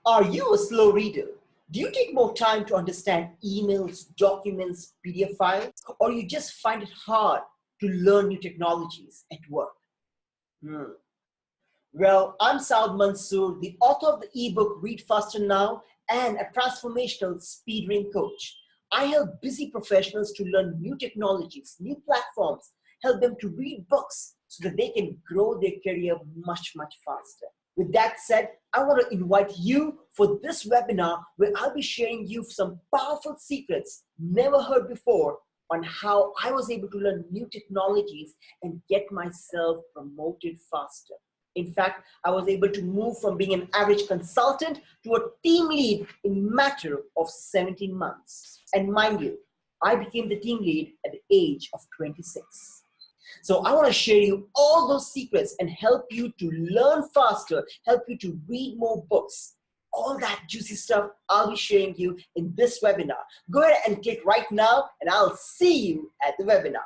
Are you a slow reader? Do you take more time to understand emails, documents, PDF files, or you just find it hard to learn new technologies at work? Well, I'm Saud Mansoor, the author of the ebook Read Faster Now and a transformational speed reading coach. I help busy professionals to learn new technologies, new platforms, help them to read books so that they can grow their career much faster. With that said, I want to invite you for this webinar where I'll be sharing you some powerful secrets never heard before on how I was able to learn new technologies and get myself promoted faster. In fact, I was able to move from being an average consultant to a team lead in a matter of 17 months. And mind you, I became the team lead at the age of 26. So I want to share you all those secrets and help you to learn faster, help you to read more books. All that juicy stuff I'll be sharing you in this webinar. Go ahead and click right now and I'll see you at the webinar.